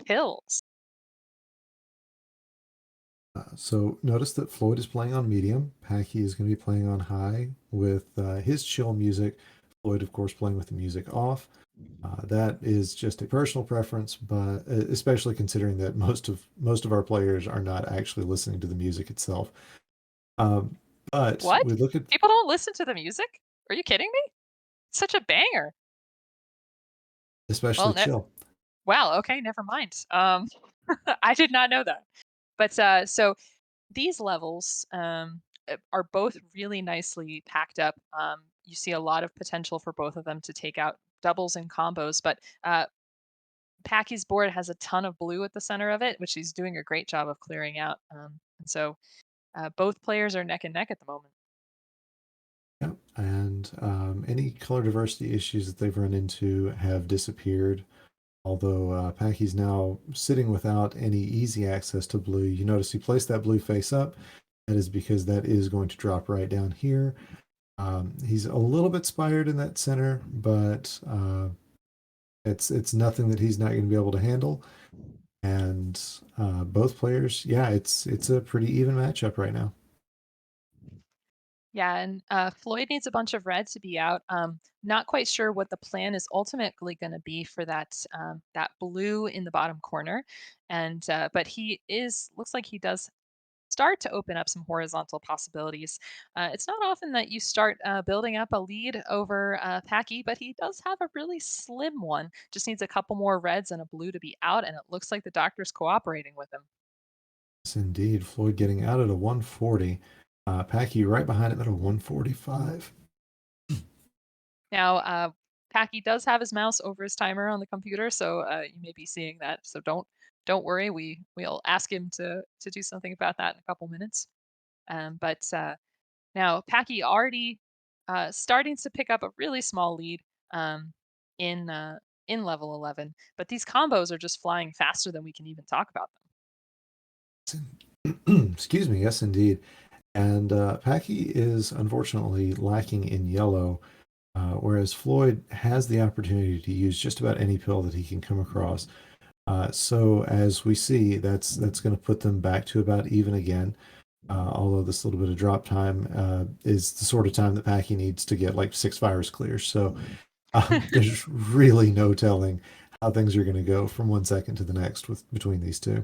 pills. So notice that Floyd is playing on medium. Packy is going to be playing on high with his chill music. Floyd, of course, playing with the music off. That is just a personal preference, but especially considering that most of our players are not actually listening to the music itself. Um, but What? we look at People don't listen to the music? Are you kidding me? It's such a banger. especially Well, chill. wow, okay, never mind. I did not know that. But, so these levels, are both really nicely packed up. You see a lot of potential for both of them to take out doubles and combos, but, Packy's board has a ton of blue at the center of it, which he's doing a great job of clearing out, and so, both players are neck and neck at the moment. Yep. And any color diversity issues that they've run into have disappeared. Although Packy's now sitting without any easy access to blue. You notice he placed that blue face up. That is because that is going to drop right down here. He's a little bit spired in that center, but it's nothing that he's not going to be able to handle. And both players, yeah, it's a pretty even matchup right now. Yeah, and Floyd needs a bunch of red to be out. Not quite sure what the plan is ultimately going to be for that blue in the bottom corner, and but he is looks like he does start to open up some horizontal possibilities. It's not often that you start building up a lead over Packy, but he does have a really slim one. Just needs a couple more reds and a blue to be out, and it looks like the doctor's cooperating with him. Yes, indeed. Floyd getting out at a 140. Packy right behind him at a 145. Now, Packy does have his mouse over his timer on the computer, so you may be seeing that. So don't worry. We'll ask him to do something about that in a couple minutes. But now Packy already starting to pick up a really small lead um, in uh, in level 11. But these combos are just flying faster than we can even talk about them. Excuse me. Yes, indeed. And Packy is unfortunately lacking in yellow, whereas Floyd has the opportunity to use just about any pill that he can come across. So as we see, that's going to put them back to about even again. Although this little bit of drop time is the sort of time that Packy needs to get like 6 virus clears. So there's really no telling how things are going to go from 1 second to the next with between these two.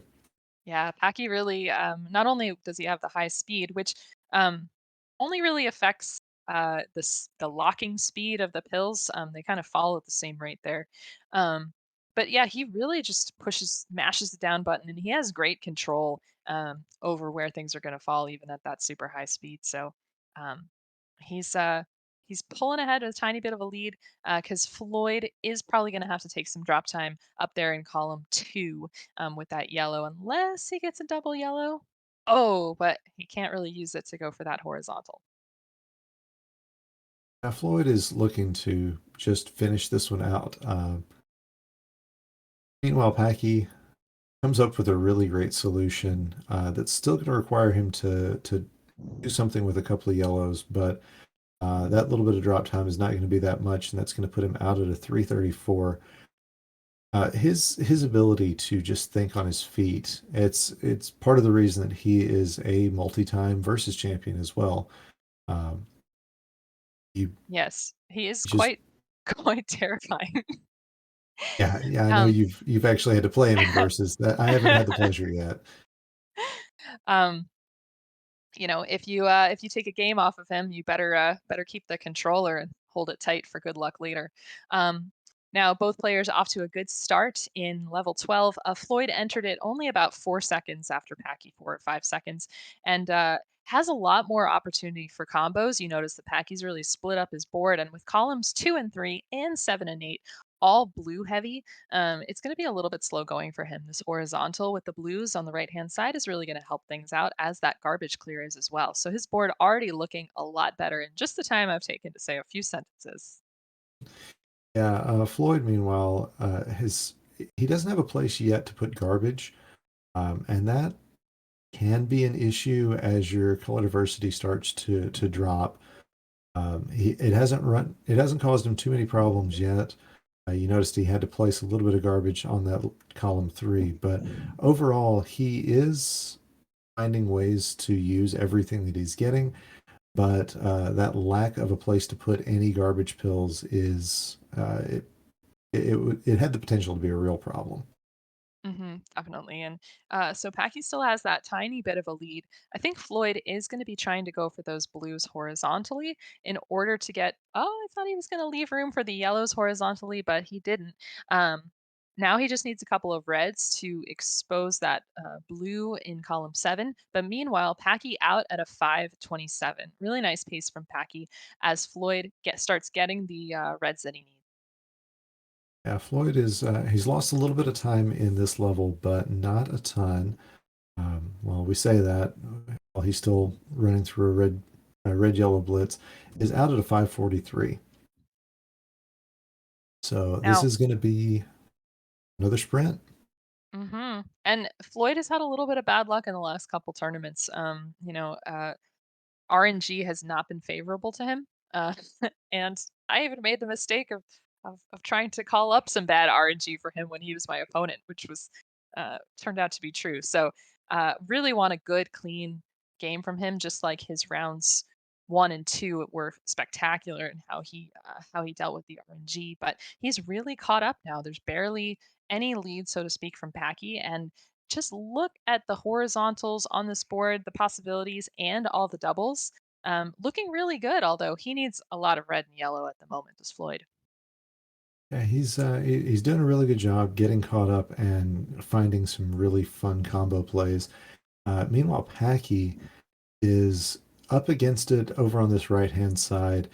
Yeah, Paki really, not only does he have the high speed, which only really affects the locking speed of the pills. They kind of follow at the same rate there. Um, but yeah, he really just mashes the down button, and he has great control over where things are going to fall, even at that super high speed. So um, he's uh, he's pulling ahead with a tiny bit of a lead because Floyd is probably going to have to take some drop time up there in column two with that yellow, unless he gets a double yellow. Oh, but he can't really use it to go for that horizontal. Now Floyd is looking to just finish this one out. Meanwhile, Packy comes up with a really great solution that's still going to require him to do something with a couple of yellows, but that little bit of drop time is not going to be that much, and that's going to put him out at a 334. His ability to just think on his feet, it's part of the reason that he is a multi-time versus champion as well. Um, you Yes, he is just quite quite terrifying. yeah, I know um, you've actually had to play him in versus that. I haven't had the pleasure yet. um, if you take a game off of him, you better keep the controller and hold it tight for good luck later. Um, Now both players off to a good start in level 12. Floyd entered it only about 4 seconds after Packy, 4 or 5 seconds, and has a lot more opportunity for combos. You notice that Packy's really split up his board, and with columns 2 and 3 and 7 and 8 all blue heavy, it's going to be a little bit slow going for him. This horizontal with the blues on the right hand side is really going to help things out as that garbage clear is as well. So his board already looking a lot better in just the time I've taken to say a few sentences. Yeah, Floyd, meanwhile, his he doesn't have a place yet to put garbage, and that can be an issue as your color diversity starts to drop. It hasn't caused him too many problems yet, You noticed he had to place a little bit of garbage on that column three, but overall, he is finding ways to use everything that he's getting. But that lack of a place to put any garbage pills is it had the potential to be a real problem. Definitely. And so Packy still has that tiny bit of a lead. I think Floyd is going to be trying to go for those blues horizontally in order to get. Oh, I thought he was going to leave room for the yellows horizontally, but he didn't. Um, Now he just needs a couple of reds to expose that blue in column 7. But meanwhile, Packy out at a 5:27. Really nice pace from Packy as Floyd starts getting the reds that he needs. Yeah, Floyd is he's lost a little bit of time in this level, but not a ton. Well, we say that while he's still running through a red yellow blitz, is out at a 543. So this Now, is going to be another sprint. and Floyd has had a little bit of bad luck in the last couple tournaments. RNG has not been favorable to him. Uh, and I even made the mistake of trying to call up some bad RNG for him when he was my opponent, which was turned out to be true. So really want a good, clean game from him, just like his rounds 1 and 2 were spectacular in how he dealt with the RNG. But he's really caught up now. There's barely any lead, so to speak, from Packy, and just look at the horizontals on this board, the possibilities, and all the doubles. Looking really good, although he needs a lot of red and yellow at the moment, does Floyd. Yeah, he's doing a really good job getting caught up and finding some really fun combo plays. Meanwhile, Packy is up against it over on this right hand side.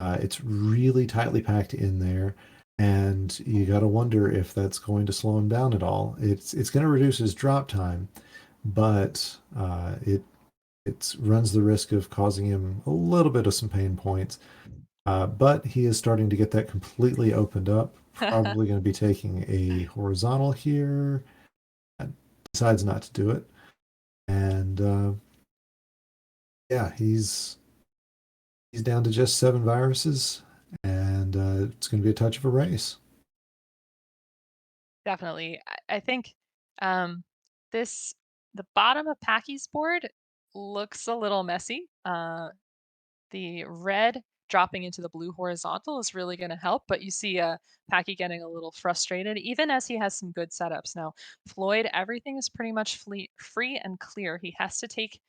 It's really tightly packed in there, and you got to wonder if that's going to slow him down at all. It's going to reduce his drop time, but it runs the risk of causing him a little bit of some pain points. But he is starting to get that completely opened up. Probably going to be taking a horizontal here. Decides not to do it, and yeah, he's down to just 7 viruses, and it's going to be a touch of a race. Definitely. I think um, this the bottom of Packy's board looks a little messy. The red dropping into the blue horizontal is really going to help, but you see Packy getting a little frustrated, even as he has some good setups. Now, Floyd, everything is pretty much free and clear. He has to take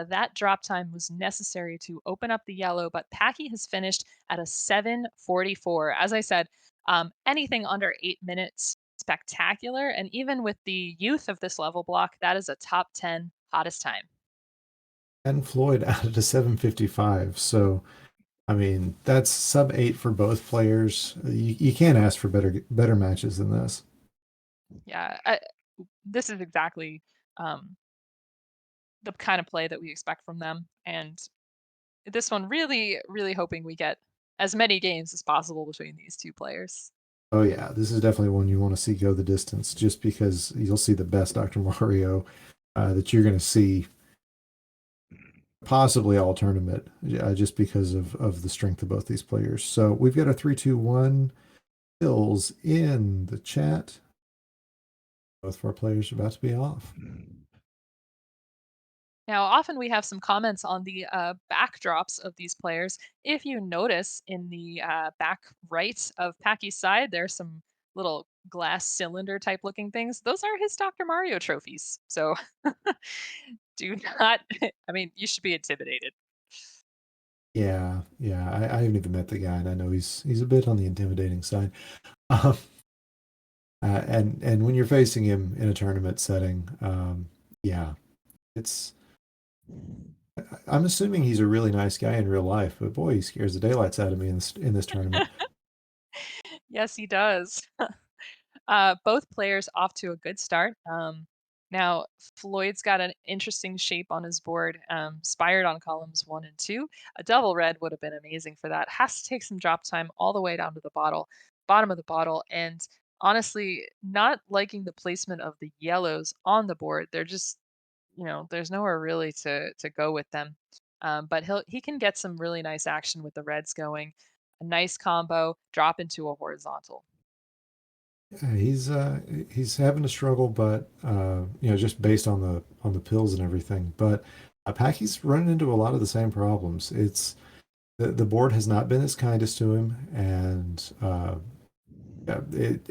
that drop time was necessary to open up the yellow, but Packy has finished at a 7:44. As I said, anything under 8 minutes, spectacular. And even with the youth of this level block, that is a top 10 hottest time. And Floyd added a 755. So, I mean, that's sub 8 for both players. You can't ask for better matches than this. Yeah, this is exactly um, the kind of play that we expect from them. And this one, really, really hoping we get as many games as possible between these two players. Oh yeah, this is definitely one you want to see go the distance, just because you'll see the best Dr. Mario that you're going to see possibly all tournament, just because of the strength of both these players. So we've got a 3-2-1 kills in the chat. Both of our players are about to be off. Now, often we have some comments on the backdrops of these players. If you notice in the back right of Packy's side, there's some little glass cylinder type looking things. Those are his Dr. Mario trophies. So do not, I mean, you should be intimidated. Yeah, yeah. I haven't even met the guy, and I know he's a bit on the intimidating side. Um, and when you're facing him in a tournament setting, yeah, it's. I'm assuming he's a really nice guy in real life, but boy, he scares the daylights out of me in this tournament. Yes, he does. Both players off to a good start. Now, Floyd's got an interesting shape on his board, spired on columns 1 and 2. A double red would have been amazing for that. Has to take some drop time all the way down to the bottom of the bottle. And honestly, not liking the placement of the yellows on the board. They're just, there's nowhere really to go with them. But he can get some really nice action with the reds going. A nice combo, drop into a horizontal. He's having a struggle, but just based on the pills and everything. But Packy's running into a lot of the same problems. It's the board has not been as kindest to him, and yeah,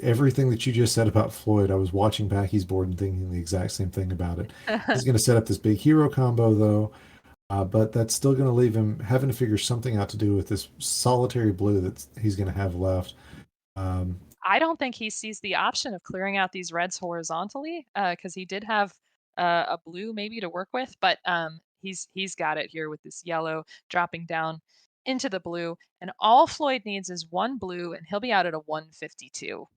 everything that you just said about Floyd, I was watching Packy's board and thinking the exact same thing about it. He's going to set up this big hero combo though, but that's still going to leave him having to figure something out to do with this solitary blue that he's going to have left. Um, I don't think he sees the option of clearing out these reds horizontally, because he did have a blue maybe to work with, but he's got it here with this yellow dropping down into the blue, and all Floyd needs is one blue, and he'll be out at a 152.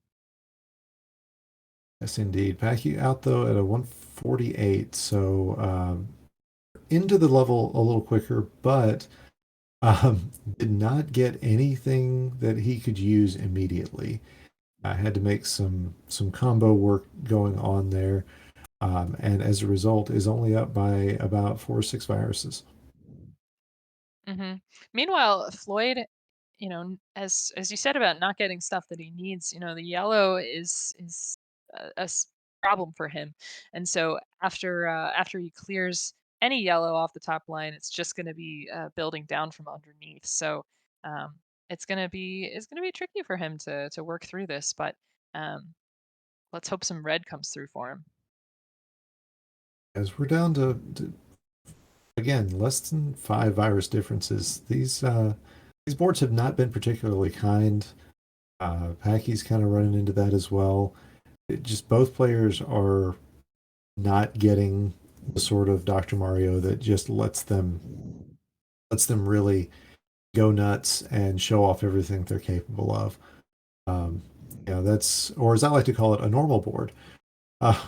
yes, indeed. Packy out though at a 148, so into the level a little quicker, but did not get anything that he could use immediately. I had to make some combo work going on there, and as a result, is only up by about 4 or 6 viruses. Mhm. Meanwhile, Floyd, as you said about not getting stuff that he needs, the yellow is a problem for him, and so after he clears any yellow off the top line, it's just going to be building down from underneath. So it's gonna be tricky for him to work through this, but um, let's hope some red comes through for him. As we're down to again less than 5 virus differences, these boards have not been particularly kind. Packy's kind of running into that as well. It just both players are not getting the sort of Dr. Mario that just lets them really go nuts and show off everything they're capable of. Um, that's, or as I like to call it, a normal board. Uh,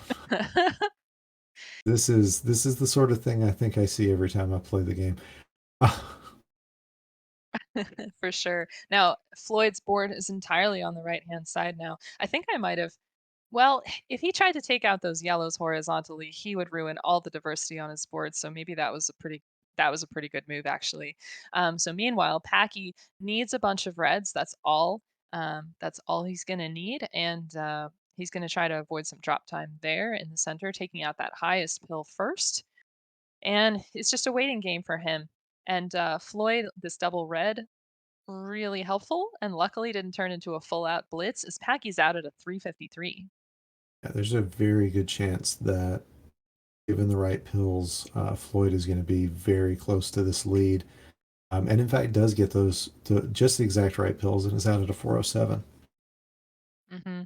this is the sort of thing I think I see every time I play the game. For sure. Now, Floyd's board is entirely on the right-hand side now. I think I might have well, if he tried to take out those yellows horizontally, he would ruin all the diversity on his board, so maybe that was a pretty good move actually. So meanwhile, Packy needs a bunch of reds. That's all he's gonna need, and he's gonna try to avoid some drop time there in the center, taking out that highest pill first. And it's just a waiting game for him. And Floyd, this double red, really helpful, and luckily didn't turn into a full out blitz as Packy's out at a 353. Yeah, there's a very good chance that given the right pills, Floyd is going to be very close to this lead. And in fact, does get those just the exact right pills and is out at a 407. Hmm.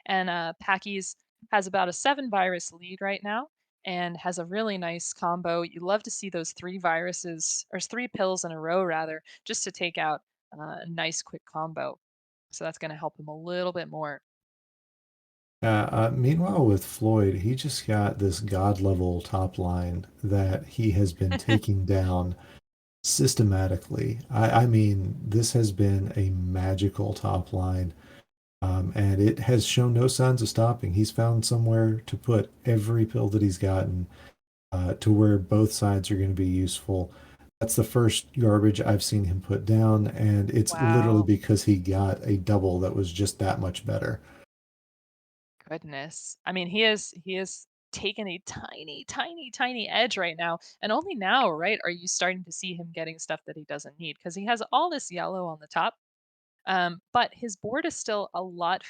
And Packy's has about a 7 virus lead right now and has a really nice combo. You love to see those 3 viruses, or 3 pills in a row, rather, just to take out a nice quick combo. So that's going to help him a little bit more. Meanwhile, with Floyd, he just got this god level top line that he has been taking down systematically. I mean, this has been a magical top line, and it has shown no signs of stopping. He's found somewhere to put every pill that he's gotten to where both sides are going to be useful. That's the first garbage I've seen him put down, and it's literally Wow. because he got a double that was just that much better. Goodness. I mean, he is taken a tiny, tiny, tiny edge right now. And only now, right, are you starting to see him getting stuff that he doesn't need because he has all this yellow on the top. But his board is still a lot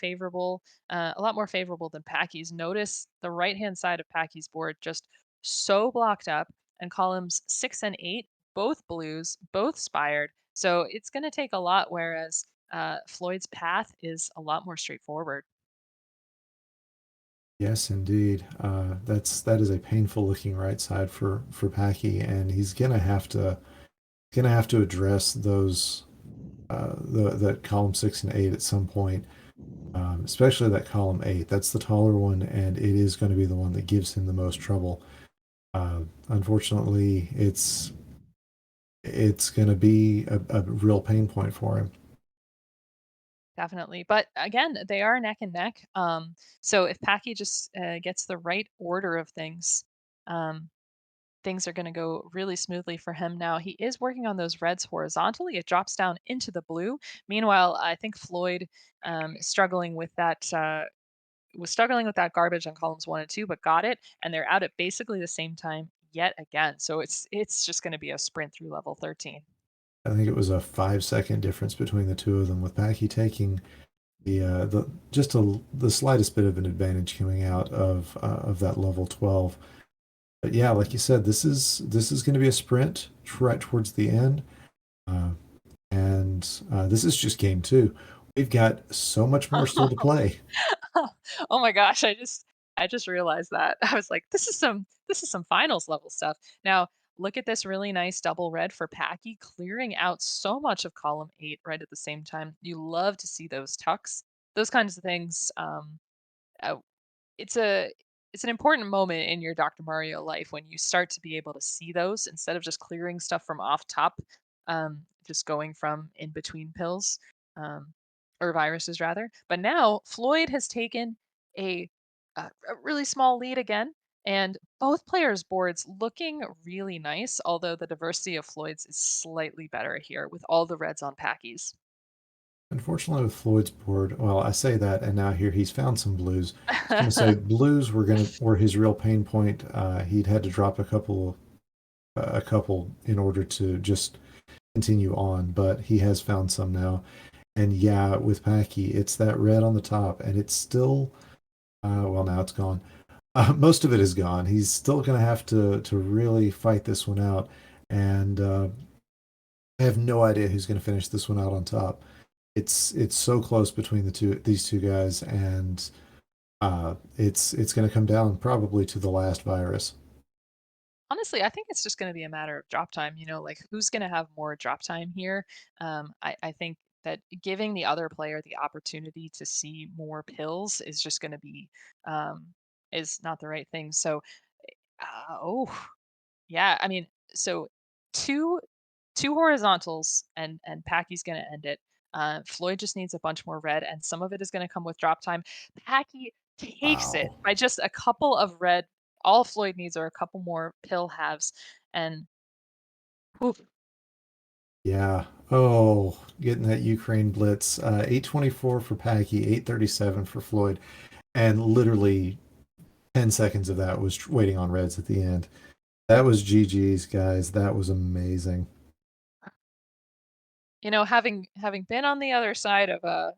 more favorable than Packy's. Notice the right hand side of Packy's board just so blocked up, and columns 6 and 8, both blues, both spired. So it's going to take a lot, whereas Floyd's path is a lot more straightforward. Yes, indeed. That is a painful looking right side for Packy, and he's gonna have to address those the that column 6 and 8 at some point, especially that column 8. That's the taller one, and it is going to be the one that gives him the most trouble. Unfortunately, it's going to be a real pain point for him. Definitely. But again, they are neck and neck. So if Packy just gets the right order of things, um, things are going to go really smoothly for him. Now, he is working on those reds horizontally. It drops down into the blue. Meanwhile, I think Floyd is struggling with that. was struggling with that garbage on columns 1 and 2, but got it, and they're out at basically the same time yet again. So it's just gonna be a sprint through level 13. I think it was a 5-second difference between the two of them, with Packie taking the just the slightest bit of an advantage coming out of that level 12. But yeah, like you said, this is going to be a sprint right towards the end, uh, and this is just game two. We've got so much more still to play. Oh my gosh, I just realized that. I was like, this is some finals level stuff. Now, look at this really nice double red for Packy, clearing out so much of column 8 right at the same time. You love to see those tucks. Those kinds of things. Uh, it's a it's an important moment in your Dr. Mario life when you start to be able to see those instead of just clearing stuff from off top, just going from in between pills, um, or viruses rather. But now Floyd has taken a, a really small lead again, and both players' boards looking really nice. Although the diversity of Floyd's is slightly better here with all the reds on Packies. Unfortunately, with Floyd's board, well, I say that, and now here he's found some blues. I was going to say blues were his real pain point. He'd had to drop a couple in order to just continue on, but he has found some now. And yeah, with Packy, it's that red on the top, and it's still well, now it's gone. Most of it is gone. He's still going to have to really fight this one out, and I have no idea who's going to finish this one out on top. It's so close between these two guys, and it's going to come down probably to the last virus. Honestly, I think it's just gonna be a matter of drop time, like, who's gonna have more drop time here? I think that giving the other player the opportunity to see more pills is just gonna be, is not the right thing, so, oh, yeah, I mean, so 2 2 horizontals and Packy's gonna end it. Floyd just needs a bunch more red, and some of it is gonna come with drop time. Packy takes it Wow. by just a couple of red. All Floyd needs are a couple more pill halves, and oof. Yeah. Oh, getting that Ukraine blitz. 824 for Packy, 837 for Floyd, and literally 10 seconds of that was waiting on reds at the end. That was GG's, guys. That was amazing. Having been on the other side of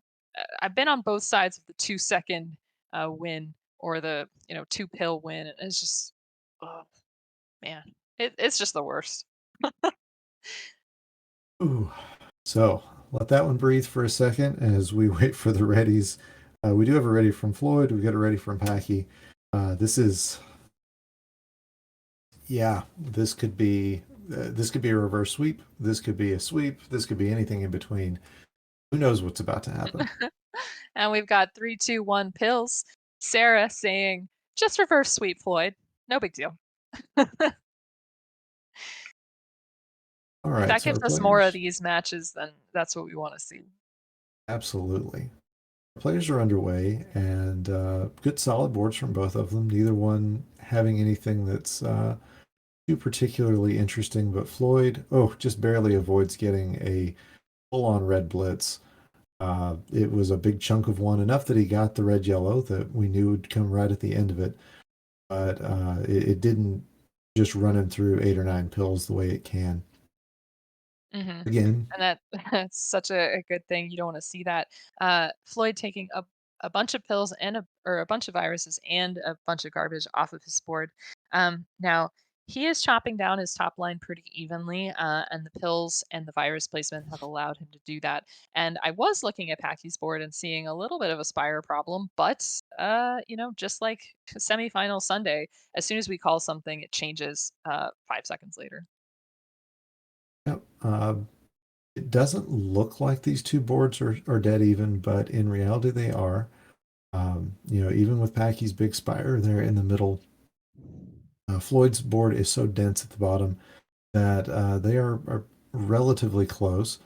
I've been on both sides of the 2-second win or the 2 pill win. And it's just, oh man, it's just the worst. Ooh. So let that one breathe for a second as we wait for the readies. We do have a ready from Floyd. We got a ready from Packy. This is, yeah, this could be a reverse sweep. This could be a sweep. This could be anything in between. Who knows what's about to happen? And we've got 3, 2, 1 pills. Sarah saying, just reverse sweep Floyd. No big deal. All If right, that so gives our us more of players, these matches, then that's what we want to see. absolutely. Our players are underway, and good solid boards from both of them. Neither one having anything that's too particularly interesting, but Floyd, oh, just barely avoids getting a full-on red blitz. It was a big chunk of one, enough that he got the red yellow that we knew would come right at the end of it, but it didn't just run him through 8 or 9 pills the way it can. Mhm. Again, And that's such a good thing. You don't wanna see that. Floyd taking a bunch of pills and a bunch of viruses and a bunch of garbage off of his board. Now he is chopping down his top line pretty evenly, and the pills and the virus placement have allowed him to do that. And I was looking at Packy's board and seeing a little bit of a spire problem, but, just like semifinal Sunday, as soon as we call something, it changes, 5 seconds later. yep, it doesn't look like these two boards are dead even, but in reality they are. Even with Packy's big spire there in the middle, Floyd's board is so dense at the bottom that they are relatively close,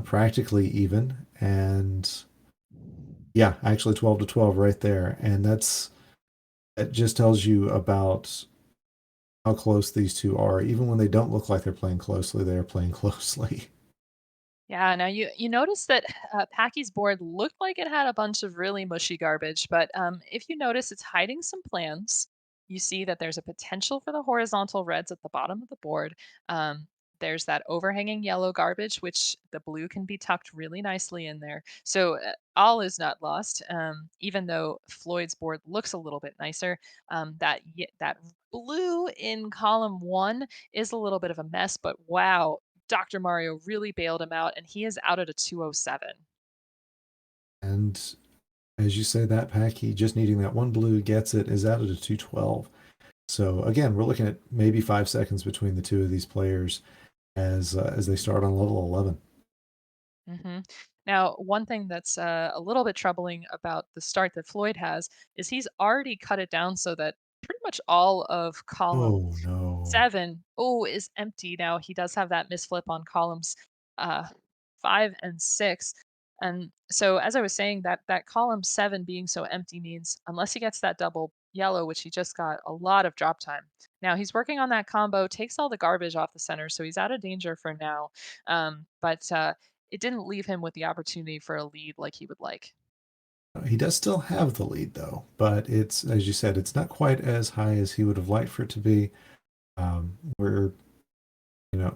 practically even, and yeah, actually 12 to 12 right there, and that just tells you about how close these two are. Even when they don't look like they're playing closely, they are playing closely. Yeah, now you notice that Packy's board looked like it had a bunch of really mushy garbage, but if you notice, it's hiding some plans. You see that there's a potential for the horizontal reds at the bottom of the board. Um, there's that overhanging yellow garbage, which the blue can be tucked really nicely in there. So all is not lost. Even though Floyd's board looks a little bit nicer, that blue in column one is a little bit of a mess. But wow, Dr. Mario really bailed him out, and he is out at a 207. And as you say, that pack, he just needing that one blue gets it, is out at a 212. So again, we're looking at maybe 5 seconds between the two of these players as they start on level 11. hmm Now, one thing that's a little bit troubling about the start that Floyd has is he's already cut it down so that pretty much all of column Oh no. 7, oh, is empty now. He does have that misflip on columns, 5 and 6, and so, as I was saying, that column 7 being so empty means unless he gets that double yellow, which he just got, a lot of drop time. Now he's working on that combo, takes all the garbage off the center, so he's out of danger for now, but it didn't leave him with the opportunity for a lead like he would like. He does still have the lead though, but it's, as you said, it's not quite as high as he would have liked for it to be. We're,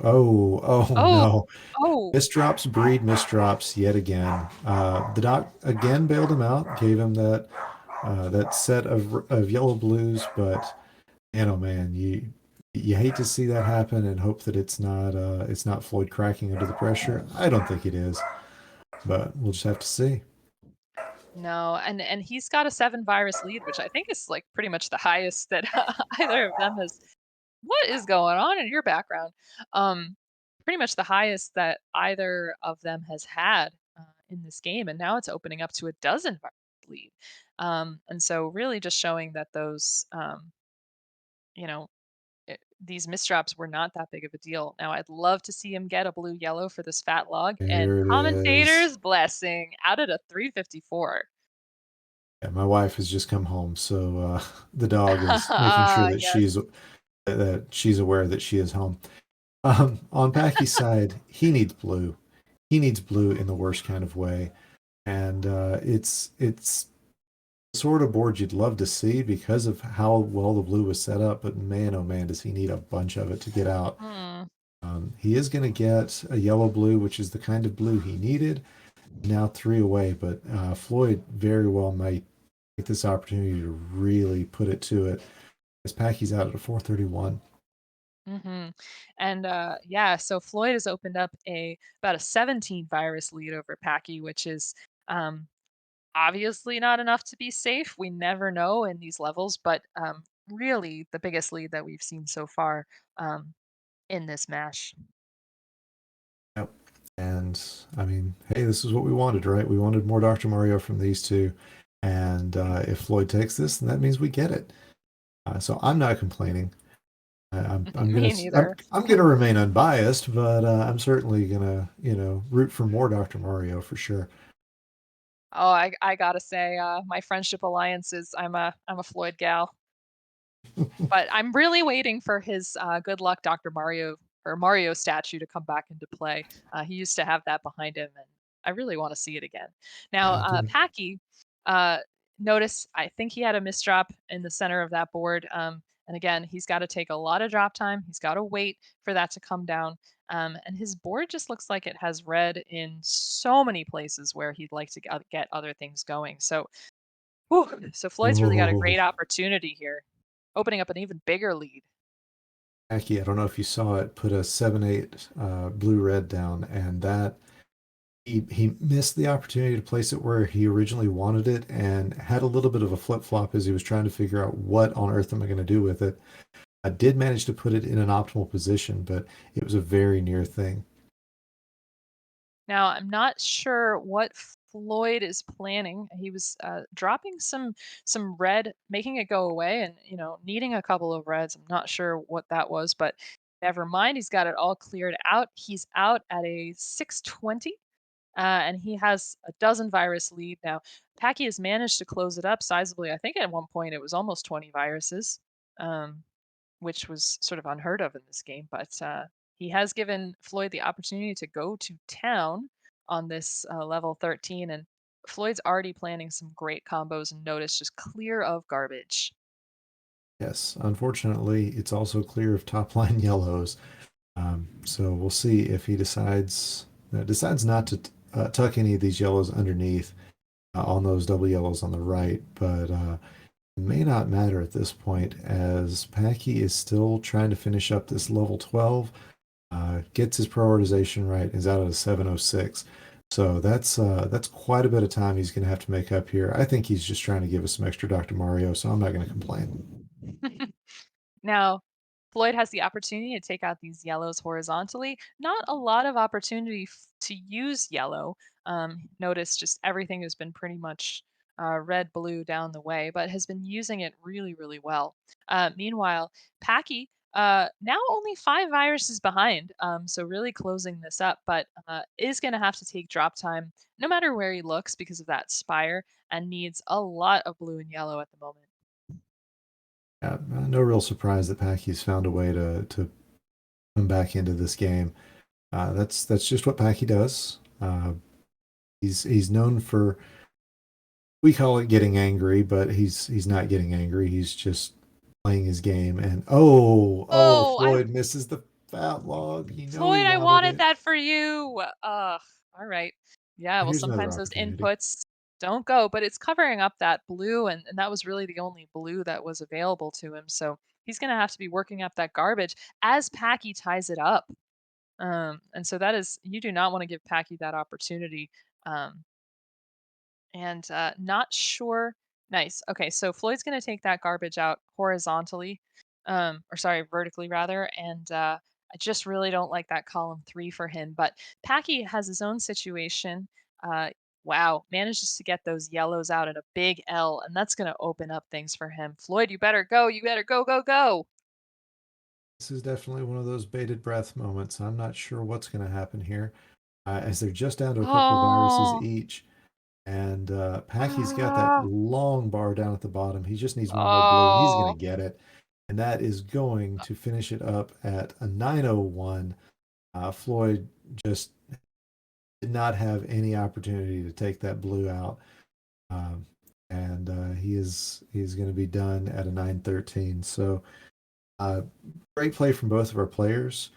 oh Oh, no. oh, Misdrops breed misdrops yet again. The doc again bailed him out, gave him that set of yellow blues, but man, oh man, you hate to see that happen and hope that it's not Floyd cracking under the pressure. I don't think it is, but we'll just have to see. no, and he's got a 7 virus lead, which I think is, like, pretty much the highest that either of them has. What is going on in your background? Um, Pretty much the highest that either of them has had, in this game, and now it's opening up to a dozen virus lead. And so really just showing that those, you know, these misdrops were not that big of a deal. Now, I'd love to see him get a blue yellow for this fat log, and There it is. commentator's blessing out at a 354. Yeah, my wife has just come home, so the dog is making sure that Yes. she's aware that she is home. On Packy's side, he needs blue. He needs blue in the worst kind of way, and it's the sort of board you'd love to see because of how well the blue was set up. But man, oh man, does he need a bunch of it to get out. Hmm. He is going to get a yellow blue, which is the kind of blue he needed. Now three away, but Floyd very well might take this opportunity to really put it to it. As Packy's out at a 431. Mhm. And, yeah, so Floyd has opened up a about a 17 virus lead over Packy, which is, um, obviously not enough to be safe. We never know in these levels, but, really the biggest lead that we've seen so far, in this match. Yep. And I mean, hey, this is what we wanted, right? We wanted more Dr. Mario from these two. And if Floyd takes this, then that means we get it. So I'm not complaining. Me neither. I'm gonna remain unbiased, but I'm certainly gonna root for more Dr. Mario for sure. Oh, I gotta say, my friendship alliance is I'm a Floyd gal. But I'm really waiting for his, good luck Dr. Mario or Mario statue to come back into play. He used to have that behind him, and I really wanna see it again. Now, I agree. Packy, uh, notice I think he had a misdrop in the center of that board, and again, he's gotta take a lot of drop time, he's gotta wait for that to come down, and his board just looks like it has red in so many places where he'd like to get other things going, so whew, so Floyd's really got a great Oh, opportunity here, opening up an even bigger lead. Aki, I don't know if you saw it, put a 7-8 blue red down, and that he missed the opportunity to place it where he originally wanted it and had a little bit of a flip flop as he was trying to figure out what on earth am I going to do with it. I did manage to put it in an optimal position, but it was a very near thing. Now, I'm not sure what Floyd is planning. He was dropping some red, making it go away, and needing a couple of reds. I'm not sure what that was, but never mind. He's got it all cleared out. He's out at a 620. And he has a dozen virus lead now. Packy has managed to close it up sizably. I think at one point it was almost 20 viruses, um, which was sort of unheard of in this game. But he has given Floyd the opportunity to go to town on this level 13, and Floyd's already planning some great combos and notice just clear of garbage. Yes, unfortunately, it's also clear of top line yellows. So we'll see if he decides not to tuck any of these yellows underneath on those double yellows on the right, but it may not matter at this point as Packy is still trying to finish up this level 12, gets his prioritization right, is out at a 706. So that's quite a bit of time he's going to have to make up here. I think he's just trying to give us some extra Dr. Mario, so I'm not going to complain. Now, Floyd has the opportunity to take out these yellows horizontally. Not a lot of opportunity to use yellow. Notice just everything has been pretty much red, blue down the way, but has been using it really, really well. Meanwhile, Packy, now only 5 viruses behind, so really closing this up, but is going to have to take drop time no matter where he looks because of that spire and needs a lot of blue and yellow at the moment. Yeah, no real surprise that Packy's found a way to come back into this game. That's just what Packy does. He's known for, we call it getting angry, but he's not getting angry. He's just playing his game. And Oh, I Floyd misses the fat log. You know he Floyd, I wanted wanted it. that for you. Ugh. All right. Yeah, well, Here's another sometimes those opportunity. inputs don't go, but it's covering up that blue, and that was really the only blue that was available to him. So he's going to have to be working up that garbage as Packy ties it up. And so that is, you do not want to give Packy that opportunity. Um, and not sure. Nice. Okay, so Floyd's going to take that garbage out horizontally, or sorry, vertically rather. And I just really don't like that column 3 for him. But Packy has his own situation. Uh, wow, manages to get those yellows out at a big L, and that's going to open up things for him. Floyd, you better go. You better go, go, go. This is definitely one of those bated breath moments. I'm not sure what's going to happen here, as they're just down to a couple of viruses Oh, each. And Packy's got that ah, long bar down at the bottom. He just needs one more blue, and he's going oh. to get it. And that is going to finish it up at a 901. Floyd just did not have any opportunity to take that blue out. Um, and he's going to be done at a 913. So great play from both of our players.